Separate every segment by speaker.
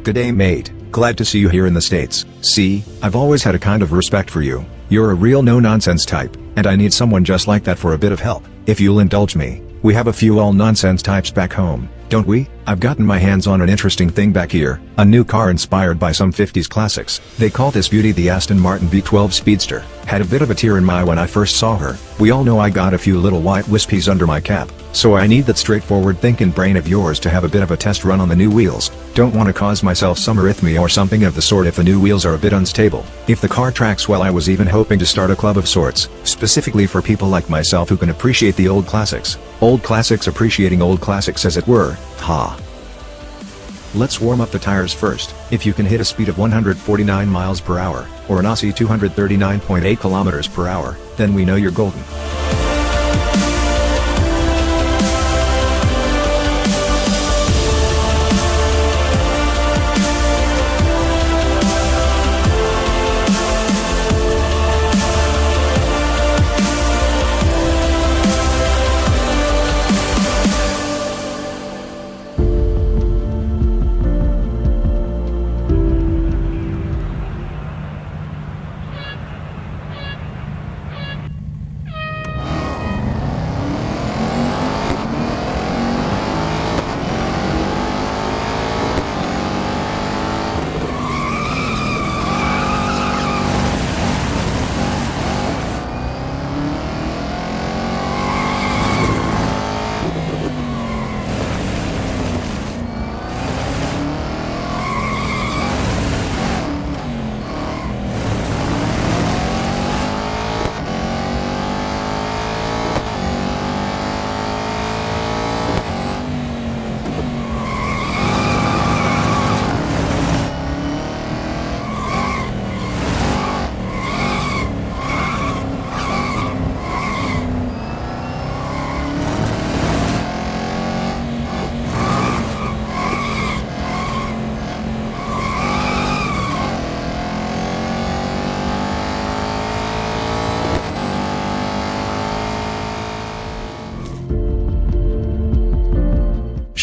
Speaker 1: G'day mate, glad to see you here in the States. See, I've always had a kind of respect for you. You're a real no-nonsense type, and I need someone just like that for a bit of help. If you'll indulge me, we have a few all-nonsense types back home, don't we? I've gotten my hands on an interesting thing back here, a new car inspired by some 50s classics. They call this beauty the Aston Martin V12 Speedster. Had a bit of a tear in my eye when I first saw her. We all know I got a few little white wispies under my cap, so I need that straightforward thinking brain of yours to have a bit of a test run on the new wheels. Don't want to cause myself some arrhythmia or something of the sort if the new wheels are a bit unstable. If the car tracks well, I was even hoping to start a club of sorts, specifically for people like myself who can appreciate the old classics. Old classics appreciating old classics as it were, ha. Let's warm up the tires first. If you can hit a speed of 149 miles per hour, or an Aussie 239.8 kilometers per hour, then we know you're golden.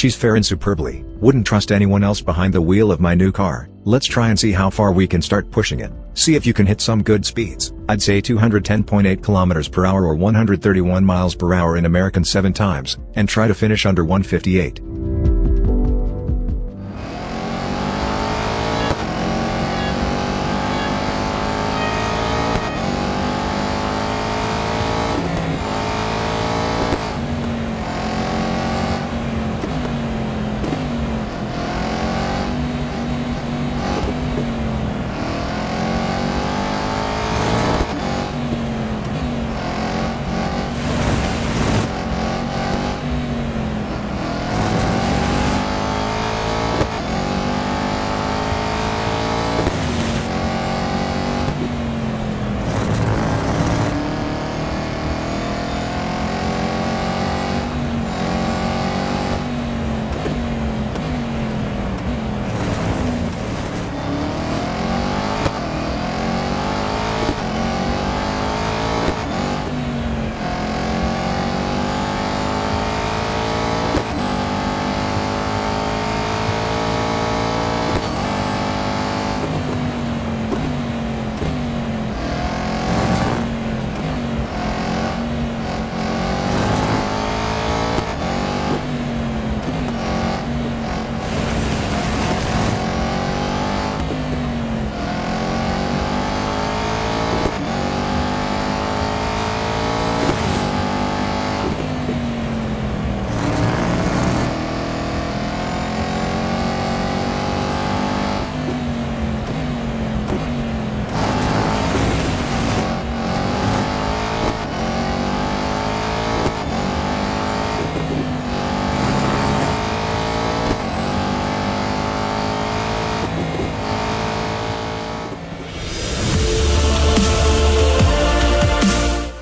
Speaker 1: She's faring superbly. Wouldn't trust anyone else behind the wheel of my new car. Let's try and see how far we can start pushing it. See if you can hit some good speeds. I'd say 210.8 kilometers per hour or 131 miles per hour in American 7 times, and try to finish under 158.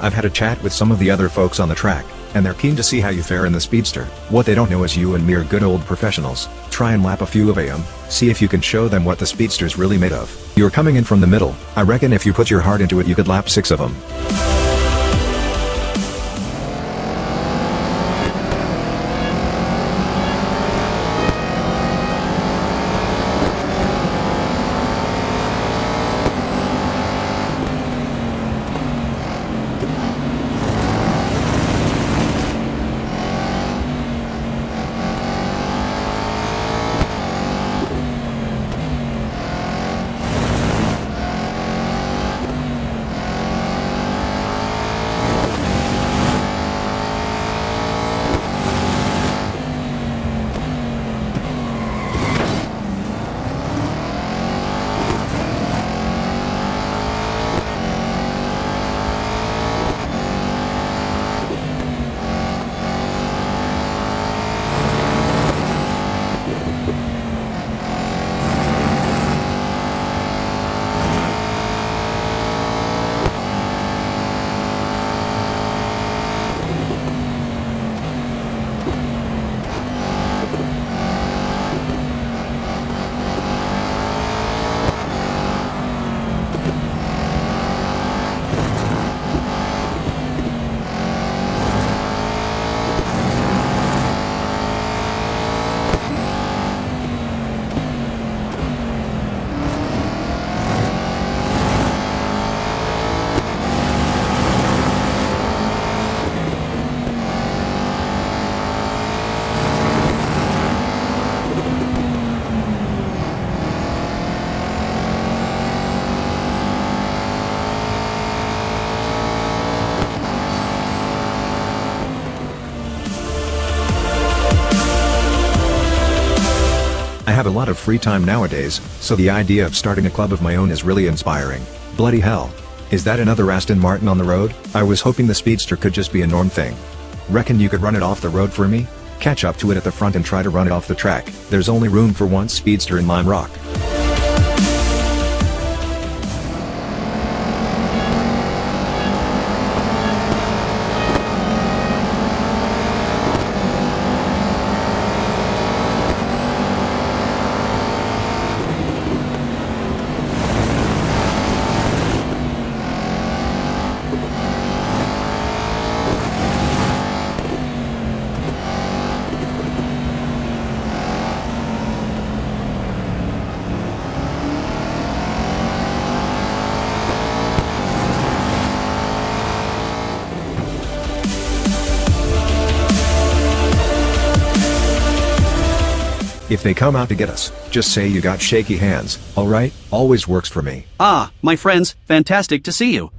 Speaker 1: I've had a chat with some of the other folks on the track, and they're keen to see how you fare in the Speedster. What they don't know is you and me are good old professionals. Try and lap a few of them, see if you can show them what the Speedster's really made of. You're coming in from the middle. I reckon if you put your heart into it you could lap 6 of them. have a lot of free time nowadays, so the idea of starting a club of my own is really inspiring. Bloody hell. Is that another Aston Martin on the road? I was hoping the Speedster could just be a norm thing. Reckon you could run it off the road for me? Catch up to it at the front and try to run it off the track. There's only room for one Speedster in Lime Rock. If they come out to get us, just say you got shaky hands, alright? Always works for me.
Speaker 2: Ah, my friends, fantastic to see you.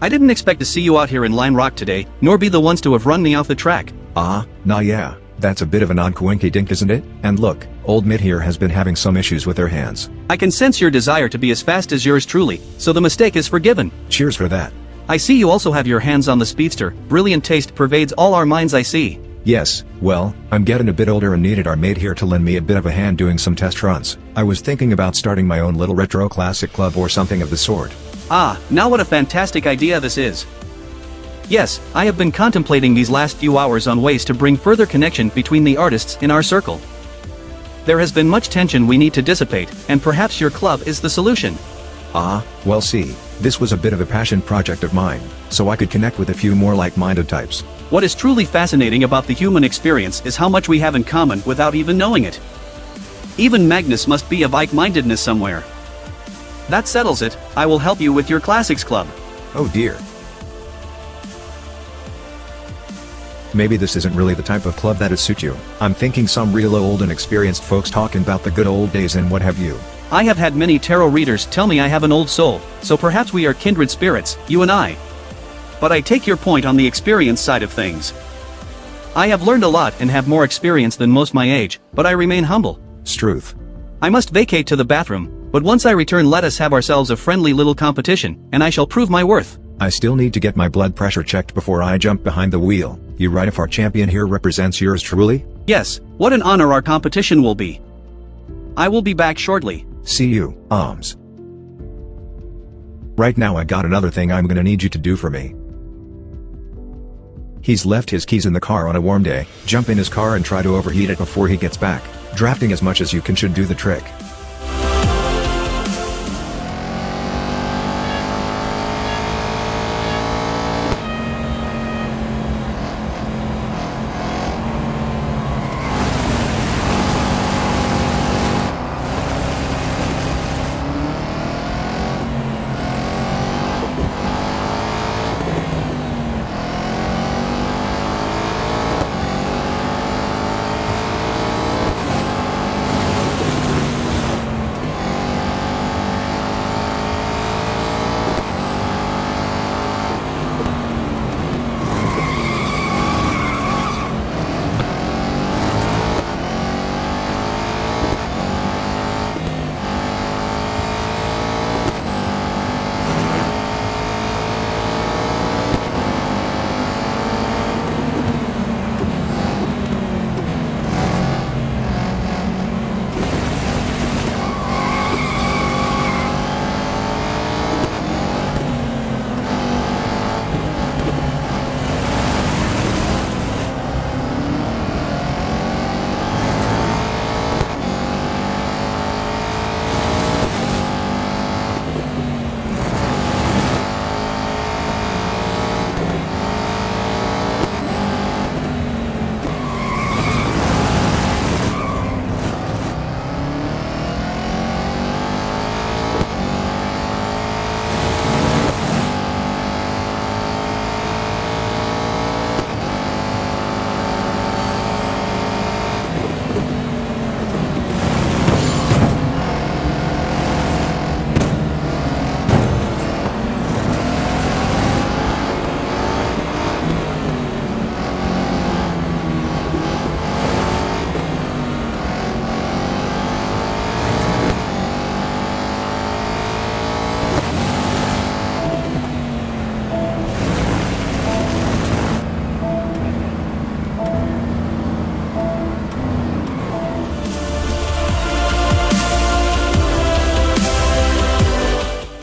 Speaker 2: I didn't expect to see you out here in Lime Rock today, nor be the ones to have run me off the track.
Speaker 1: Nah yeah, that's a bit of an odd coinky-dink, isn't it? And look, old Mitt here has been having some issues with their hands.
Speaker 2: I can sense your desire to be as fast as yours truly, so the mistake is forgiven.
Speaker 1: Cheers for that.
Speaker 2: I see you also have your hands on the Speedster. Brilliant taste pervades all our minds, I see.
Speaker 1: Yes, well, I'm getting a bit older and needed our mate here to lend me a bit of a hand doing some test runs. I was thinking about starting my own little retro classic club or something of the sort.
Speaker 2: Ah, now what a fantastic idea this is. Yes, I have been contemplating these last few hours on ways to bring further connection between the artists in our circle. There has been much tension we need to dissipate, and perhaps your club is the solution.
Speaker 1: Well see, this was a bit of a passion project of mine, so I could connect with a few more like-minded types.
Speaker 2: What is truly fascinating about the human experience is how much we have in common without even knowing it. Even Magnus must be of like-mindedness somewhere. That settles it, I will help you with your classics club.
Speaker 1: Oh dear. Maybe this isn't really the type of club that'd suit you. I'm thinking some real old and experienced folks talking about the good old days and what have you.
Speaker 2: I have had many tarot readers tell me I have an old soul, so perhaps we are kindred spirits, you and I. But I take your point on the experience side of things. I have learned a lot and have more experience than most my age, but I remain humble.
Speaker 1: Struth.
Speaker 2: I must vacate to the bathroom, but once I return let us have ourselves a friendly little competition, and I shall prove my worth.
Speaker 1: I still need to get my blood pressure checked before I jump behind the wheel. You right if our champion here represents yours truly?
Speaker 2: Yes, what an honor our competition will be. I will be back shortly.
Speaker 1: See you, Oms. Right now I got another thing I'm gonna need you to do for me. He's left his keys in the car on a warm day. Jump in his car and try to overheat it before he gets back. Drafting as much as you can should do the trick.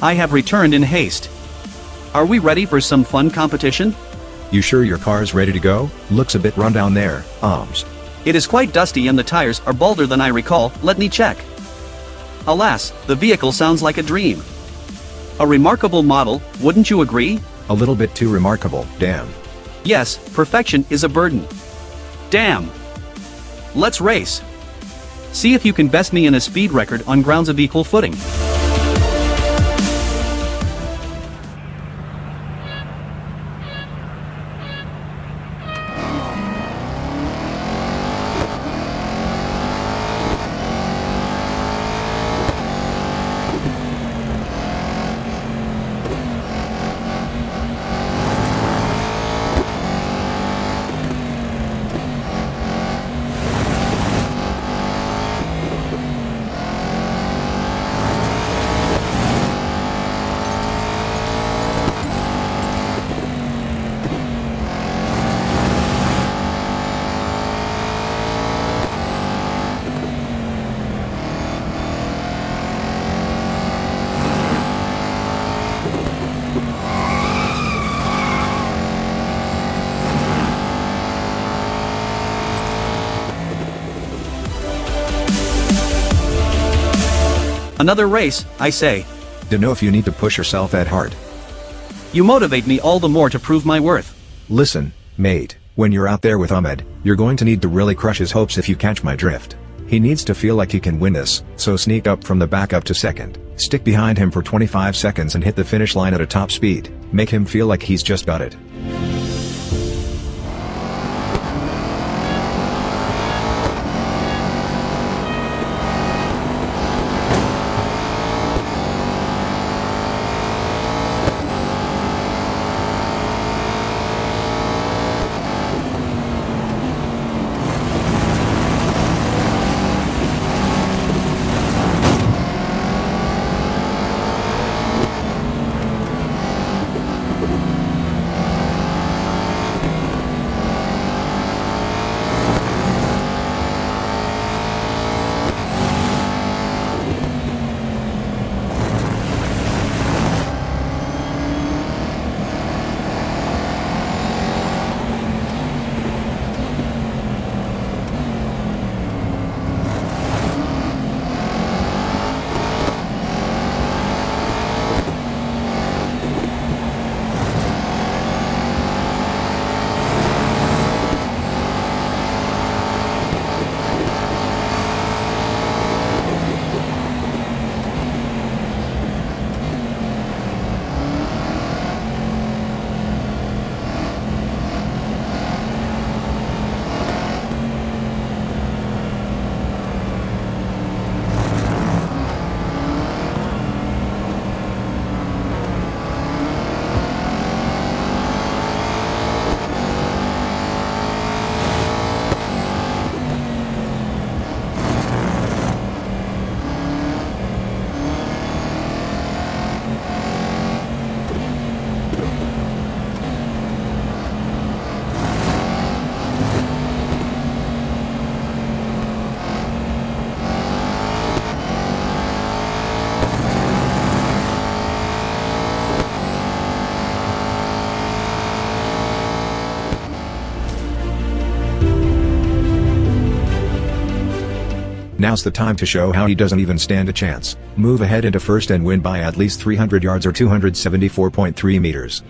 Speaker 2: I have returned in haste. Are we ready for some fun competition?
Speaker 1: You sure your car's ready to go? Looks a bit run down there,
Speaker 2: It is quite dusty and the tires are balder than I recall, let me check. Alas, the vehicle sounds like a dream. A remarkable model, wouldn't you agree?
Speaker 1: A little bit too remarkable, damn.
Speaker 2: Yes, perfection is a burden. Damn. Let's race. See if you can best me in a speed record on grounds of equal footing. Another race, I say.
Speaker 1: Dunno if you need to push yourself that hard.
Speaker 2: You motivate me all the more to prove my worth.
Speaker 1: Listen, mate, when you're out there with Ahmed, you're going to need to really crush his hopes if you catch my drift. He needs to feel like he can win this, so sneak up from the back up to second, stick behind him for 25 seconds and hit the finish line at a top speed. Make him feel like he's just got it. Now's the time to show how he doesn't even stand a chance. Move ahead into first and win by at least 300 yards or 274.3 meters.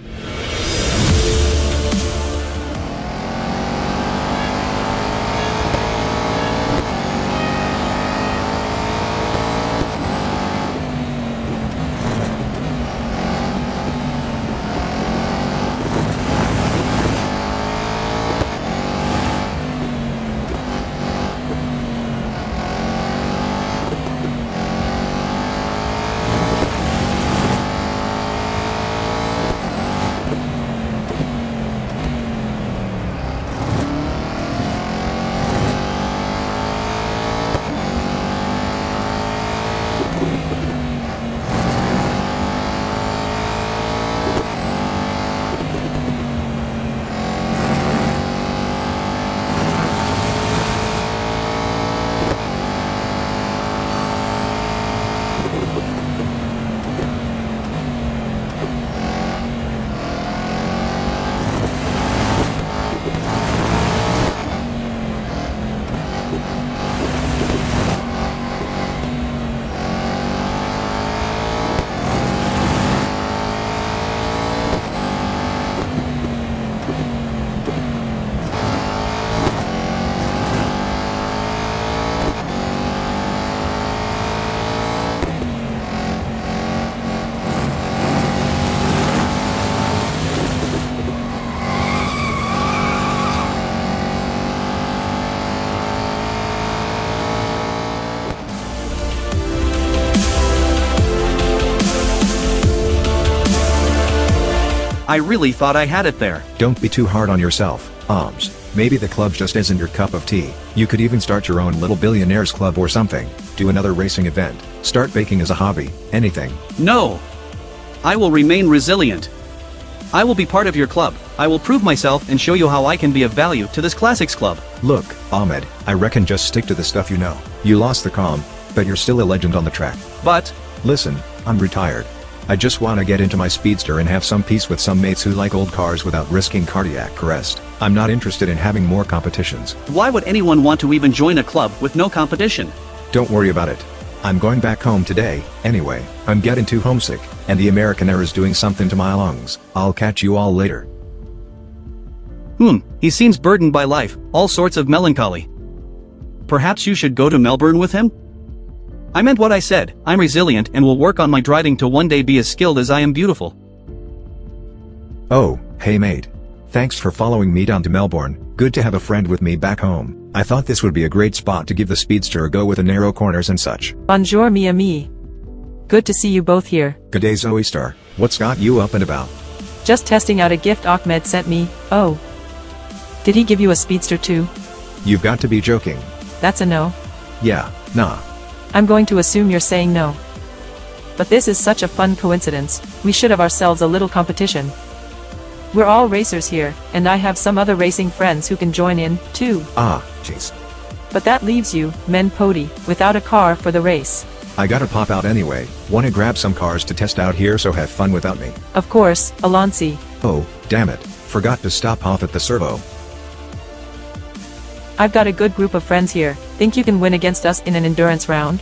Speaker 2: I really thought I had it there.
Speaker 1: Don't be too hard on yourself, Oms. Maybe the club just isn't your cup of tea. You could even start your own little billionaires club or something. Do another racing event. Start baking as a hobby. Anything.
Speaker 2: No. I will remain resilient. I will be part of your club. I will prove myself and show you how I can be of value to this classics club.
Speaker 1: Look, Ahmed, I reckon just stick to the stuff you know. You lost the calm, but you're still a legend on the track.
Speaker 2: But,
Speaker 1: listen, I'm retired. I just wanna get into my speedster and have some peace with some mates who like old cars without risking cardiac arrest. I'm not interested in having more competitions.
Speaker 2: why would anyone want to even join a club with no competition?
Speaker 1: Don't worry about it. I'm going back home today, anyway. I'm getting too homesick, and the American air is doing something to my lungs. I'll catch you all later.
Speaker 2: He seems burdened by life, all sorts of melancholy. Perhaps you should go to Melbourne with him? I meant what I said. I'm resilient and will work on my driving to one day be as skilled as I am beautiful.
Speaker 1: Oh, hey mate. Thanks for following me down to Melbourne. Good to have a friend with me back home. I thought this would be a great spot to give the speedster a go with the narrow corners and such.
Speaker 3: Bonjour mi ami. Good to see you both here.
Speaker 1: Good day Zoe Star. What's got you up and about?
Speaker 3: Just testing out a gift Ahmed sent me. Oh. Did he give you a speedster too?
Speaker 1: You've got to be joking.
Speaker 3: That's a no.
Speaker 1: Yeah, nah.
Speaker 3: I'm going to assume you're saying no. But this is such a fun coincidence. We should have ourselves a little competition. We're all racers here, and I have some other racing friends who can join in, too.
Speaker 1: Ah, jeez.
Speaker 3: But that leaves you, Men Pody, without a car for the race.
Speaker 1: I gotta pop out anyway. Wanna grab some cars to test out here, so have fun without me.
Speaker 3: Of course, Alonsi.
Speaker 1: Oh, damn it. Forgot to stop off at the servo.
Speaker 3: I've got a good group of friends here. Think you can win against us in an endurance round?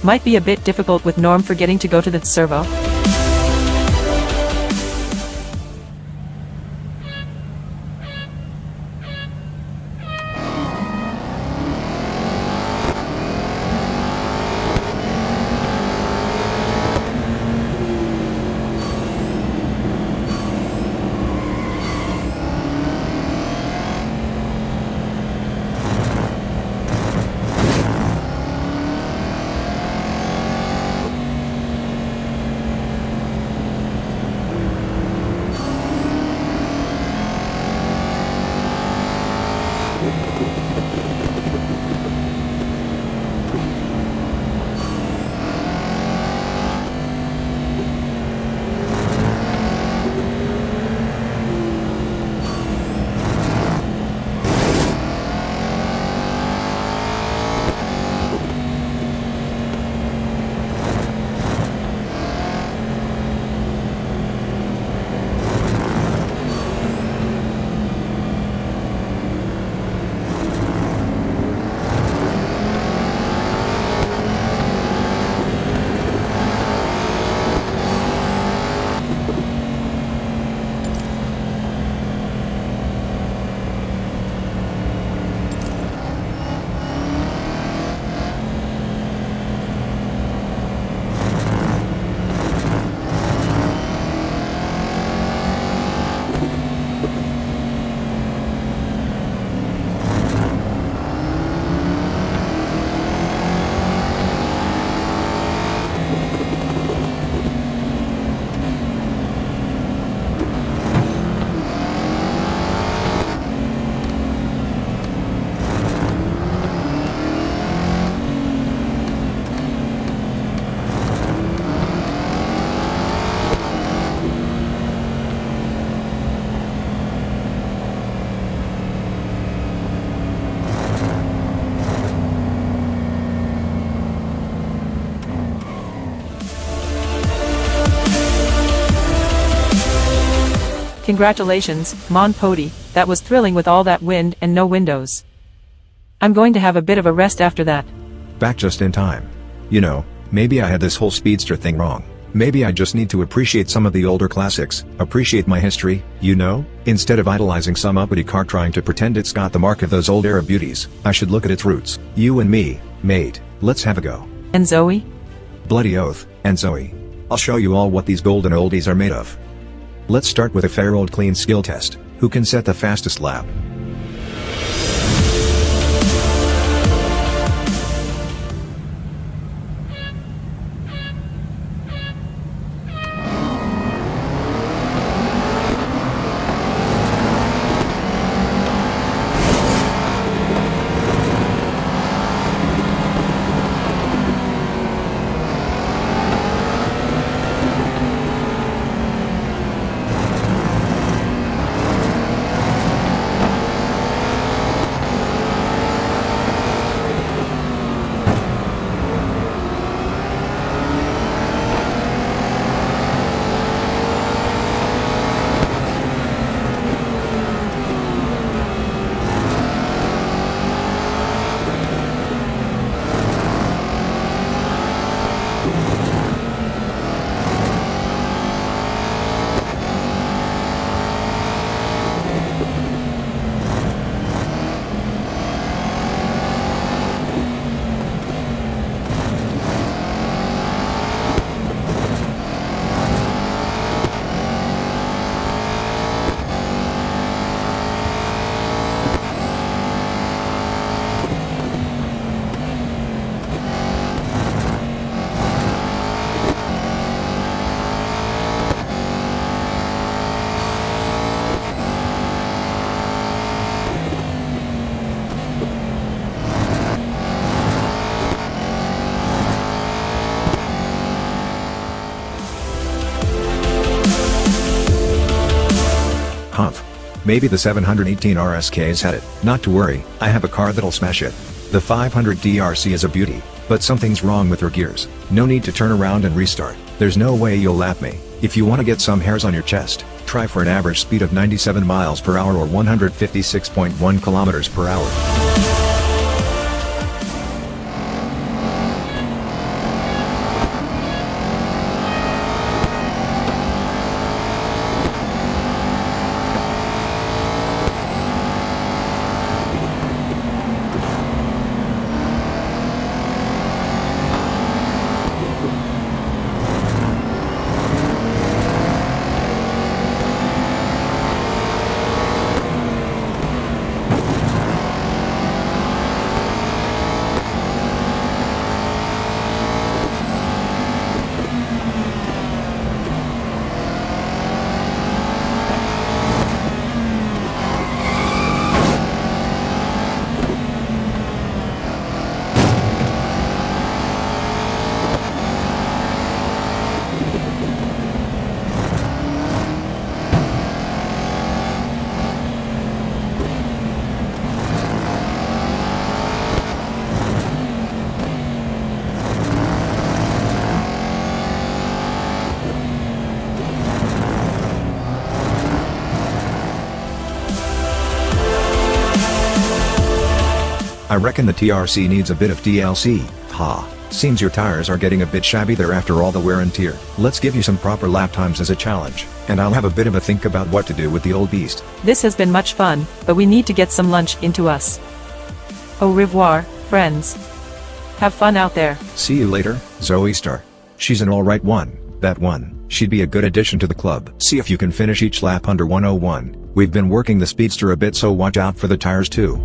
Speaker 3: Might be a bit difficult with Norm forgetting to go to the servo. Congratulations, Mon Pody, that was thrilling with all that wind and no windows. I'm going to have a bit of a rest after that.
Speaker 1: Back just in time. You know, maybe I had this whole speedster thing wrong. Maybe I just need to appreciate some of the older classics, appreciate my history, you know? Instead of idolizing some uppity car trying to pretend it's got the mark of those old era beauties, I should look at its roots. You and me, mate, let's have a go.
Speaker 3: And Zoe?
Speaker 1: Bloody oath, and Zoe. I'll show you all what these golden oldies are made of. Let's start with a fair old clean skill test. Who can set the fastest lap? Humph. Maybe the 718 RSK's had it. Not to worry, I have a car that'll smash it. The 500 DRC is a beauty, but something's wrong with her gears. No need to turn around and restart. There's no way you'll lap me. If you want to get some hairs on your chest, try for an average speed of 97 miles per hour or 156.1 kilometers per hour. I reckon the TRC needs a bit of DLC, ha. Seems your tires are getting a bit shabby there after all the wear and tear. Let's give you some proper lap times as a challenge, and I'll have a bit of a think about what to do with the old beast.
Speaker 3: This has been much fun, but we need to get some lunch into us. Au revoir, friends. Have fun out there.
Speaker 1: See you later, Zoe Star. She's an alright one, that one. She'd be a good addition to the club. See if you can finish each lap under 101. We've been working the Speedster a bit, so watch out for the tires too.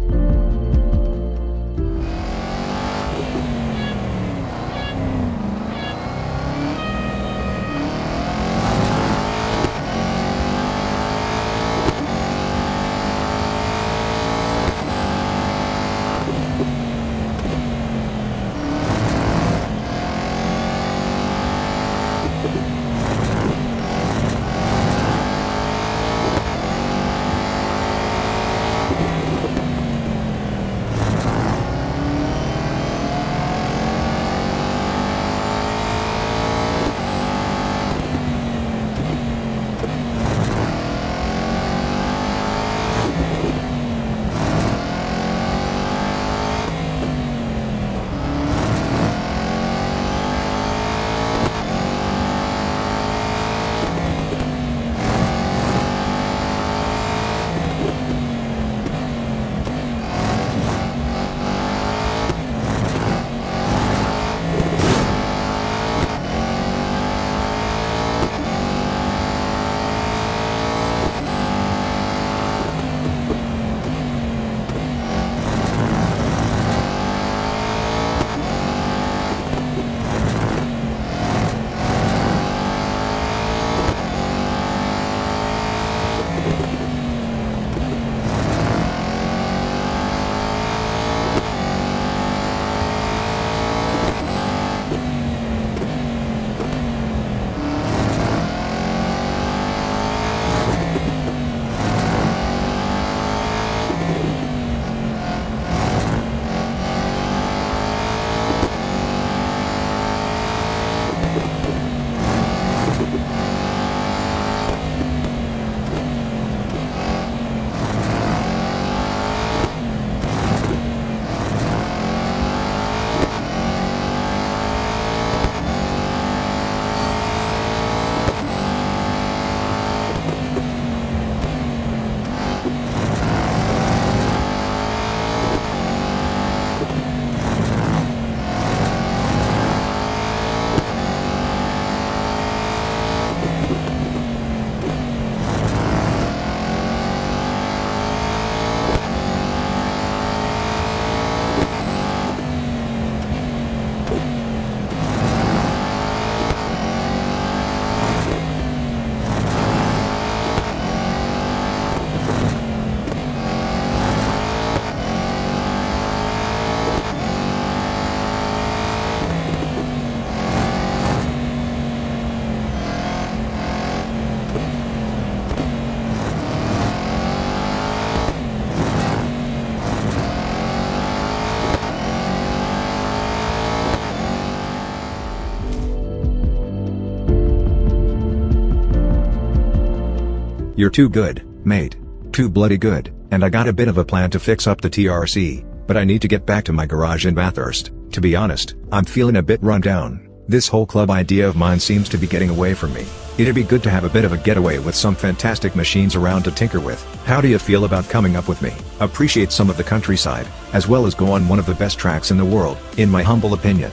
Speaker 1: You're too good, mate. Too bloody good, and I got a bit of a plan to fix up the TRC, but I need to get back to my garage in Bathurst. To be honest, I'm feeling a bit run down. This whole club idea of mine seems to be getting away from me. It'd be good to have a bit of a getaway with some fantastic machines around to tinker with. How do you feel about coming up with me? Appreciate some of the countryside, as well as go on one of the best tracks in the world, in my humble opinion.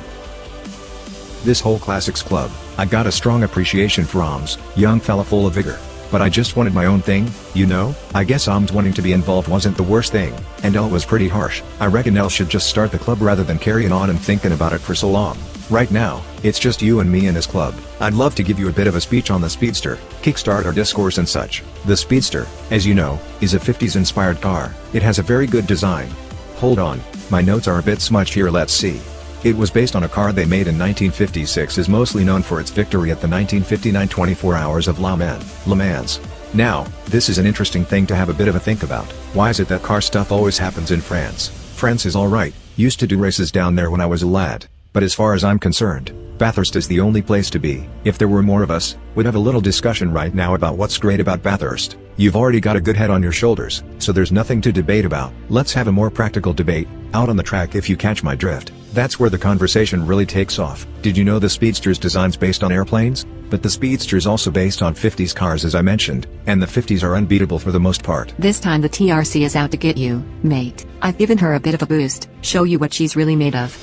Speaker 1: This whole classics club, I got a strong appreciation for Oms, young fella full of vigor. But I just wanted my own thing, you know? I guess Oms wanting to be involved wasn't the worst thing, and El was pretty harsh. I reckon El should just start the club rather than carrying on and thinking about it for so long. Right now, it's just you and me in this club. I'd love to give you a bit of a speech on the Speedster, kickstart our discourse and such. The Speedster, as you know, is a 50s inspired car. It has a very good design. Hold on, my notes are a bit smudged here, let's see. It was based on a car they made in 1956, is mostly known for its victory at the 1959 24 Hours of Le Mans. Now, this is an interesting thing to have a bit of a think about. Why is it that car stuff always happens in France? France is alright, used to do races down there when I was a lad. But as far as I'm concerned, Bathurst is the only place to be. If there were more of us, we'd have a little discussion right now about what's great about Bathurst. You've already got a good head on your shoulders, so there's nothing to debate about. Let's have a more practical debate, out on the track if you catch my drift. That's where the conversation really takes off. Did you know the Speedster's design's based on airplanes? But the Speedster's also based on 50s cars, as I mentioned, and the 50s are unbeatable for the most part.
Speaker 4: This time the TRC is out to get you, mate. I've given her a bit of a boost, show you what she's really made of.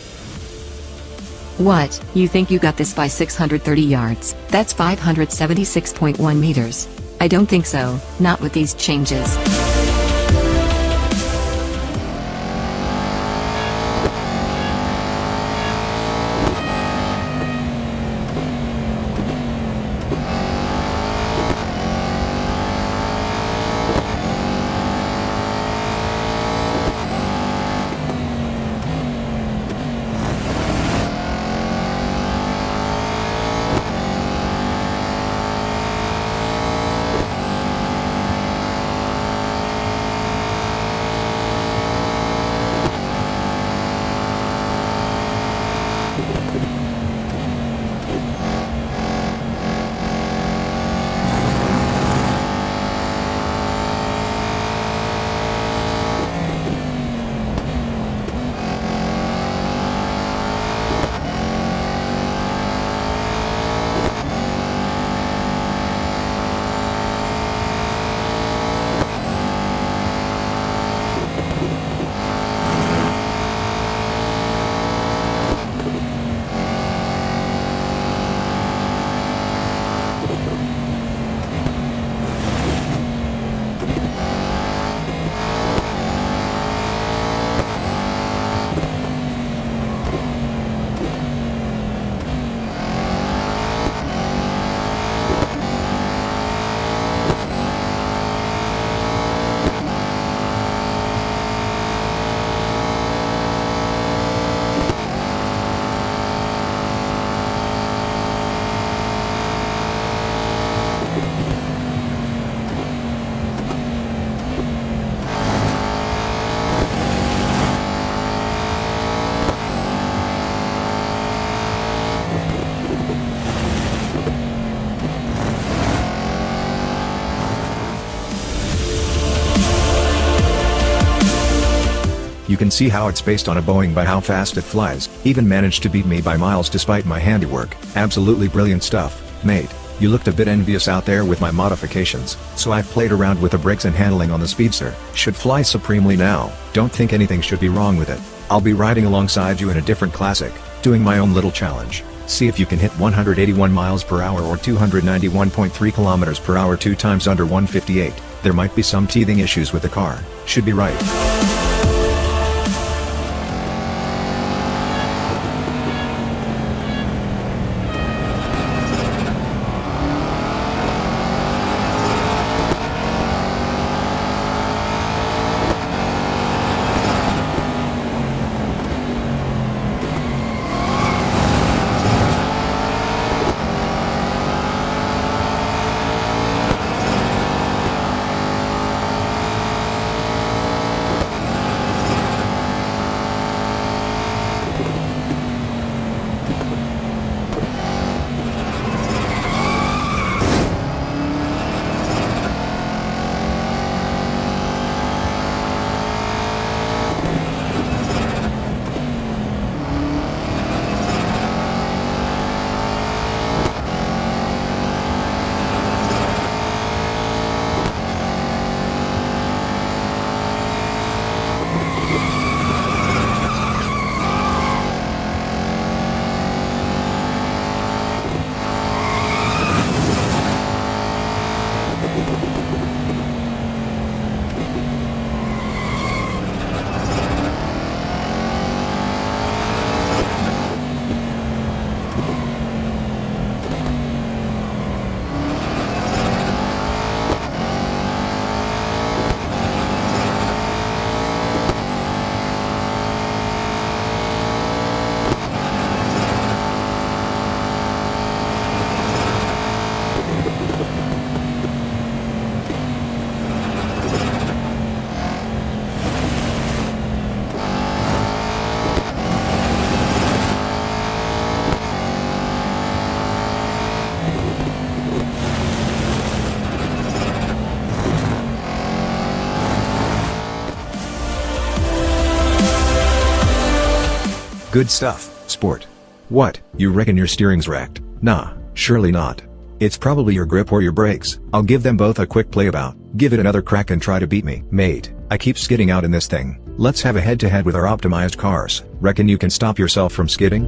Speaker 4: What, you think you got this by 630 yards? That's 576.1 meters. I don't think so, not with these changes.
Speaker 1: You can see how it's based on a Boeing by how fast it flies, even managed to beat me by miles despite my handiwork. Absolutely brilliant stuff, mate. You looked a bit envious out there with my modifications, so I've played around with the brakes and handling on the Speedster. Should fly supremely now, don't think anything should be wrong with it. I'll be riding alongside you in a different classic, doing my own little challenge. See if you can hit 181 miles per hour or 291.3 kilometers per hour 2 times under 158. There might be some teething issues with the car, should be right. Good stuff, sport. What, you reckon your steering's wrecked? Nah, surely not. It's probably your grip or your brakes. I'll give them both a quick play about. Give it another crack and try to beat me. Mate, I keep skidding out in this thing. Let's have a head-to-head with our optimized cars. Reckon you can stop yourself from skidding?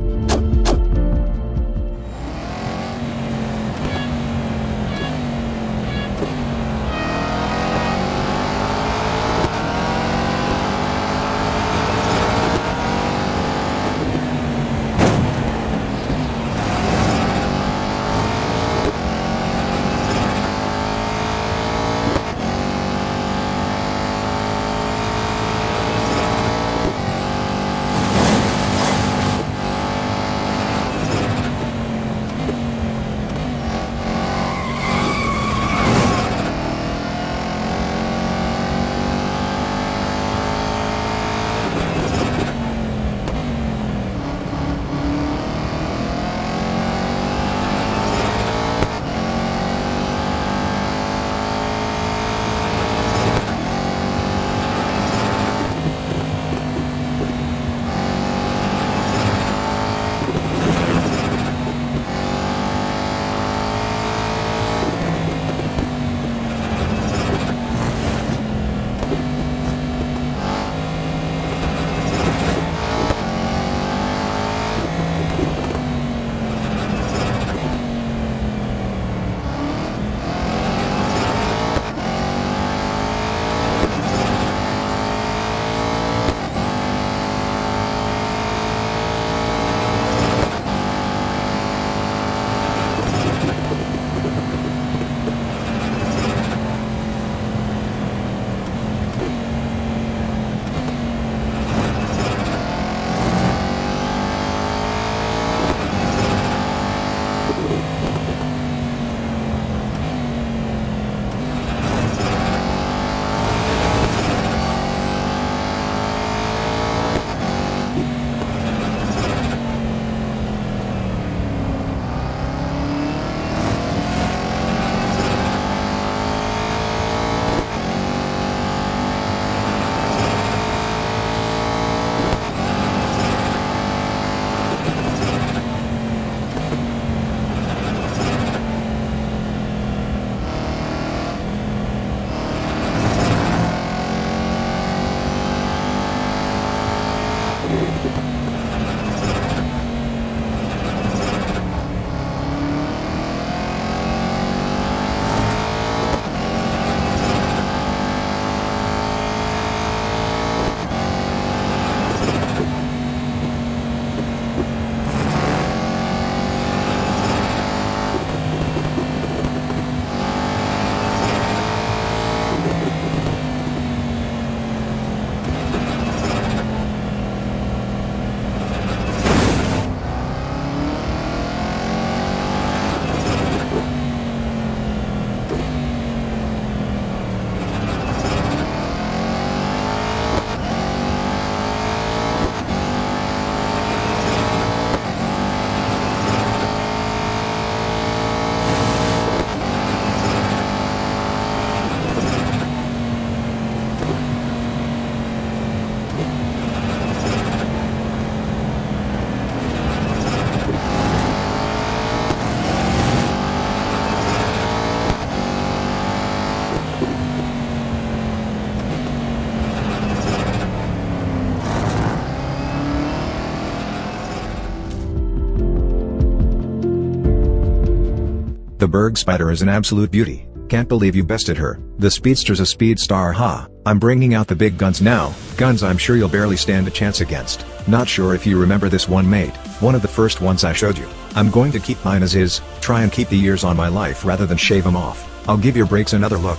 Speaker 1: The Berg Spider is an absolute beauty. Can't believe you bested her. The Speedster's a speed star, ha. I'm bringing out the big guns now, guns I'm sure you'll barely stand a chance against. Not sure if you remember this one, mate, one of the first ones I showed you. I'm going to keep mine as is, try and keep the years on my life rather than shave them off. I'll give your brakes another look.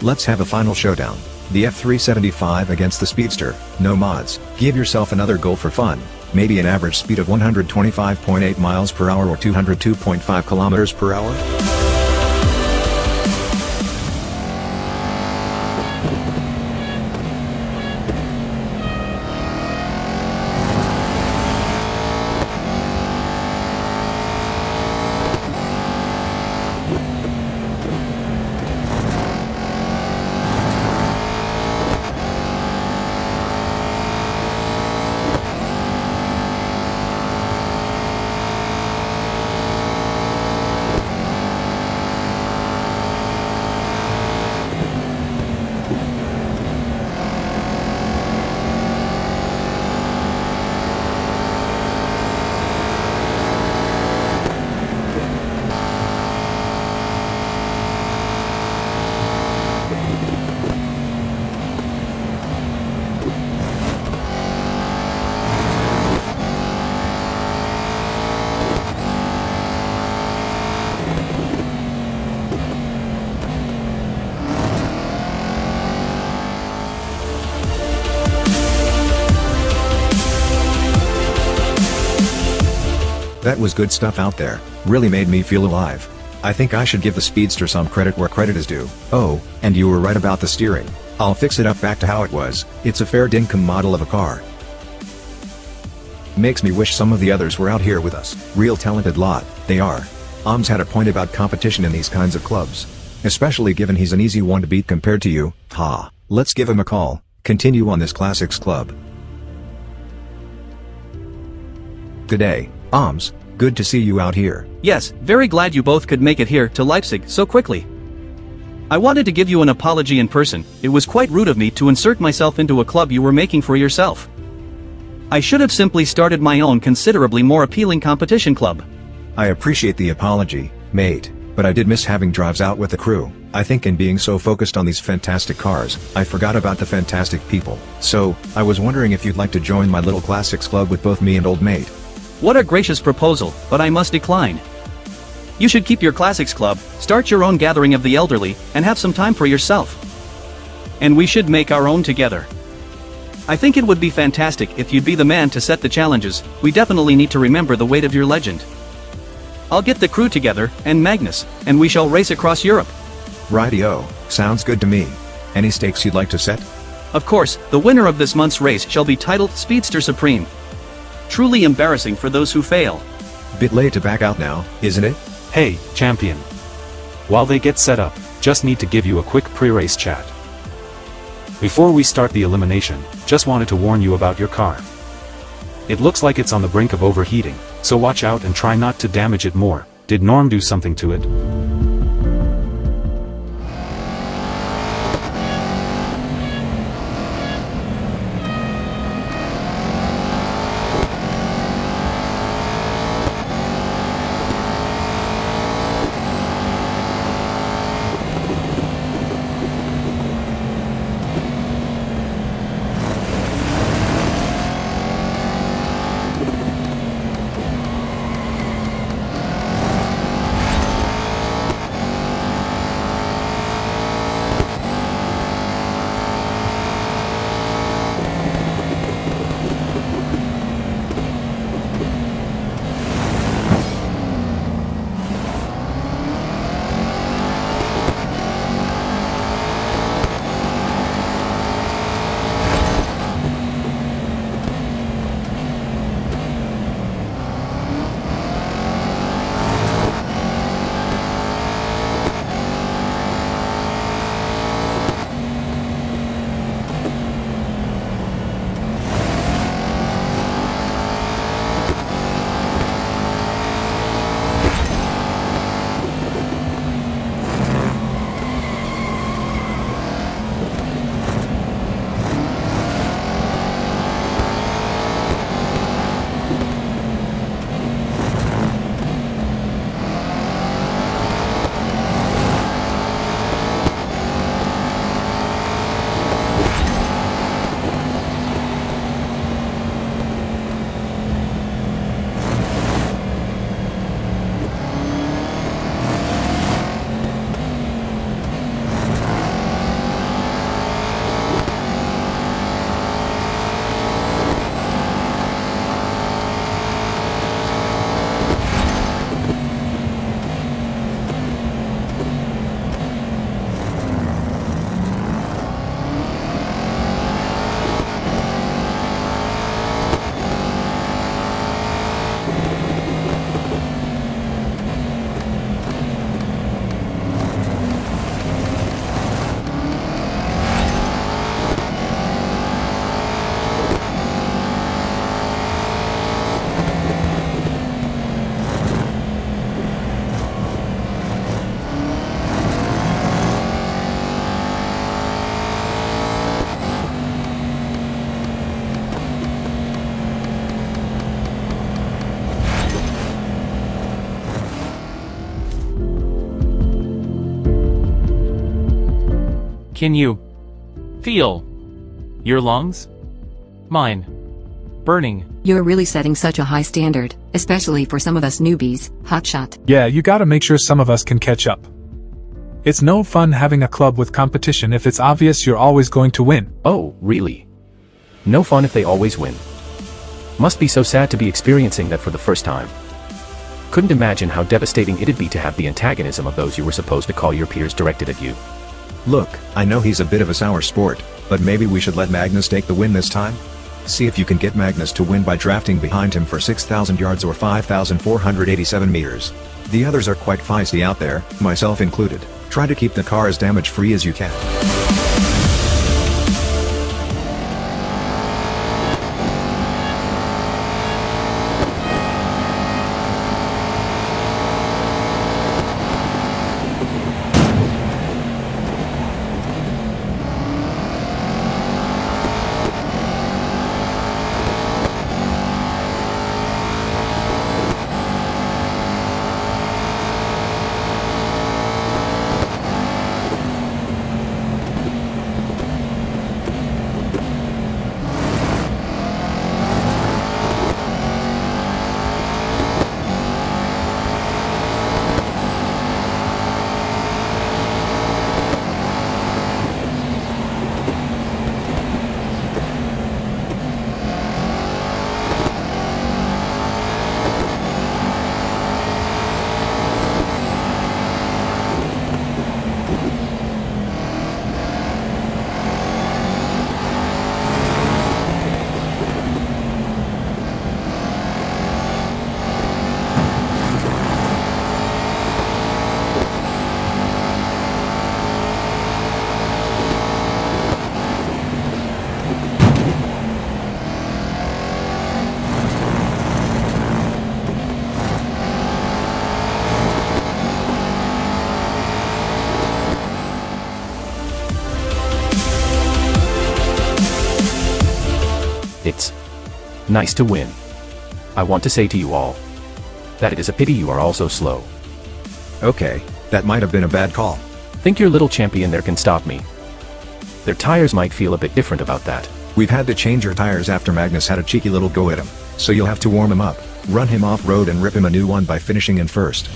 Speaker 1: Let's have a final showdown. The F375 against the Speedster, no mods. Give yourself another goal for fun. Maybe an average speed of 125.8 miles per hour or 202.5 kilometers per hour? That was good stuff out there, really made me feel alive. I think I should give the Speedster some credit where credit is due. Oh, and you were right about the steering. I'll fix it up back to how it was. It's a fair dinkum model of a car. Makes me wish some of the others were out here with us. Real talented lot, they are. Om's had a point about competition in these kinds of clubs. Especially given he's an easy one to beat compared to you. Ha, let's give him a call. Continue on this classics club. G'day, Oms, good to see you out here.
Speaker 2: Yes, very glad you both could make it here to Leipzig so quickly. I wanted to give you an apology in person. It was quite rude of me to insert myself into a club you were making for yourself. I should have simply started my own considerably more appealing competition club.
Speaker 1: I appreciate the apology, mate, but I did miss having drives out with the crew. I think in being so focused on these fantastic cars, I forgot about the fantastic people. So, I was wondering if you'd like to join my little classics club with both me and old mate.
Speaker 2: What a gracious proposal, but I must decline. You should keep your classics club, start your own gathering of the elderly, and have some time for yourself. And we should make our own together. I think it would be fantastic if you'd be the man to set the challenges. We definitely need to remember the weight of your legend. I'll get the crew together, and Magnus, and we shall race across Europe.
Speaker 1: Rightio, sounds good to me. Any stakes you'd like to set?
Speaker 2: Of course, the winner of this month's race shall be titled Speedster Supreme. Truly embarrassing for those who fail.
Speaker 1: Bit late to back out now, isn't it?
Speaker 5: Hey, champion. While they get set up, just need to give you a quick pre-race chat. Before we start the elimination, just wanted to warn you about your car. It looks like it's on the brink of overheating, so watch out and try not to damage it more. Did Norm do something to it?
Speaker 6: Can you feel your lungs? Mine. Burning.
Speaker 4: You're really setting such a high standard, especially for some of us newbies, hotshot.
Speaker 7: Yeah, you gotta make sure some of us can catch up. It's no fun having a club with competition if it's obvious you're always going to win.
Speaker 8: Oh, really? No fun if they always win. Must be so sad to be experiencing that for the first time. Couldn't imagine how devastating it'd be to have the antagonism of those you were supposed to call your peers directed at you.
Speaker 1: Look, I know he's a bit of a sour sport, but maybe we should let Magnus take the win this time? See if you can get Magnus to win by drafting behind him for 6,000 yards or 5,487 meters. The others are quite feisty out there, myself included. Try to keep the car as damage-free as you can.
Speaker 8: It's nice to win. I want to say to you all that it is a pity you are all so slow.
Speaker 1: Okay, that might have been a bad call.
Speaker 8: Think your little champion there can stop me. Their tires might feel a bit different about that.
Speaker 1: We've had to change your tires after Magnus had a cheeky little go at him, so you'll have to warm him up, run him off-road and rip him a new one by finishing in first.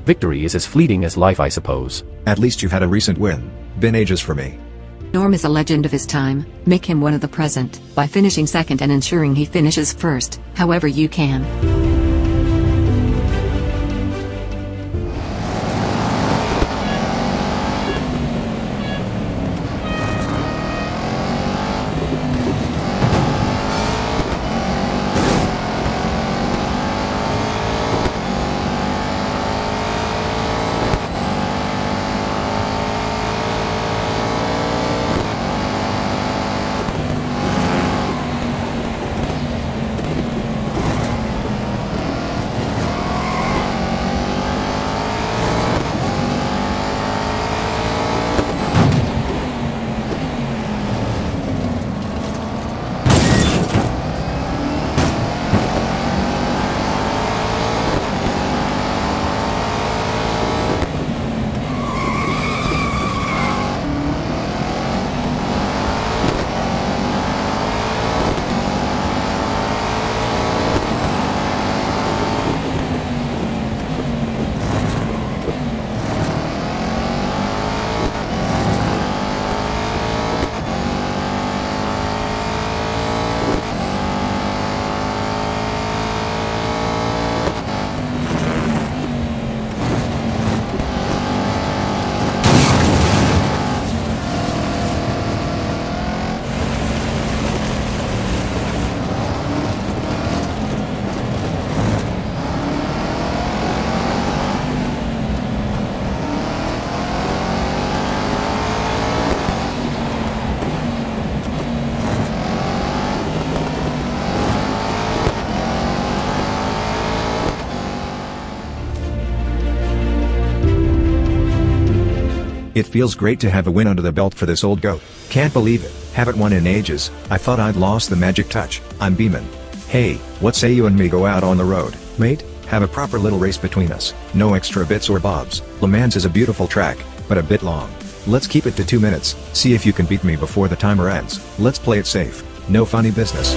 Speaker 8: Victory is as fleeting as life, I suppose.
Speaker 1: At least you've had a recent win. Been ages for me.
Speaker 4: Norm is a legend of his time. Make him one of the present, by finishing second and ensuring he finishes first, however you can.
Speaker 1: It feels great to have a win under the belt for this old goat. Can't believe it, haven't won in ages. I thought I'd lost the magic touch. I'm beaming. Hey, what say you and me go out on the road, mate? Have a proper little race between us. No extra bits or bobs. Le Mans is a beautiful track, but a bit long. Let's keep it to 2 minutes, see if you can beat me before the timer ends. Let's play it safe. No funny business.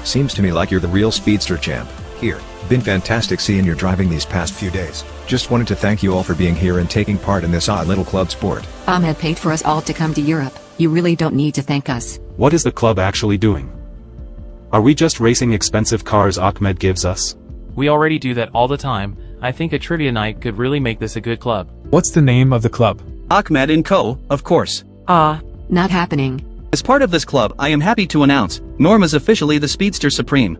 Speaker 1: Seems to me like you're the real speedster champ. Here, been fantastic seeing your driving these past few days. Just wanted to thank you all for being here and taking part in this odd little club sport.
Speaker 4: Ahmed paid for us all to come to Europe. You really don't need to thank us.
Speaker 5: What is the club actually doing? Are we just racing expensive cars Ahmed gives us?
Speaker 6: We already do that all the time. I think a trivia night could really make this a good club.
Speaker 7: What's the name of the club?
Speaker 2: Ahmed & Co., of course.
Speaker 4: Not happening.
Speaker 2: As part of this club, I am happy to announce, Norm is officially the Speedster Supreme.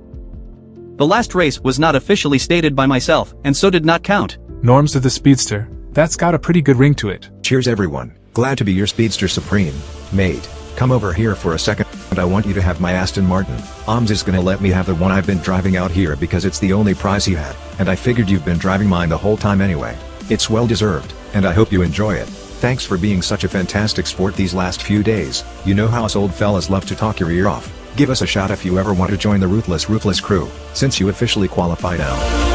Speaker 2: The last race was not officially stated by myself, and so did not count.
Speaker 7: Norm's the Speedster. That's got a pretty good ring to it.
Speaker 1: Cheers everyone, glad to be your Speedster Supreme. Mate, come over here for a second, and I want you to have my Aston Martin. Om's is gonna let me have the one I've been driving out here because it's the only prize he had, and I figured you've been driving mine the whole time anyway. It's well deserved, and I hope you enjoy it. Thanks for being such a fantastic sport these last few days. You know how us old fellas love to talk your ear off. Give us a shout if you ever want to join the Ruthless crew, since you officially qualify now.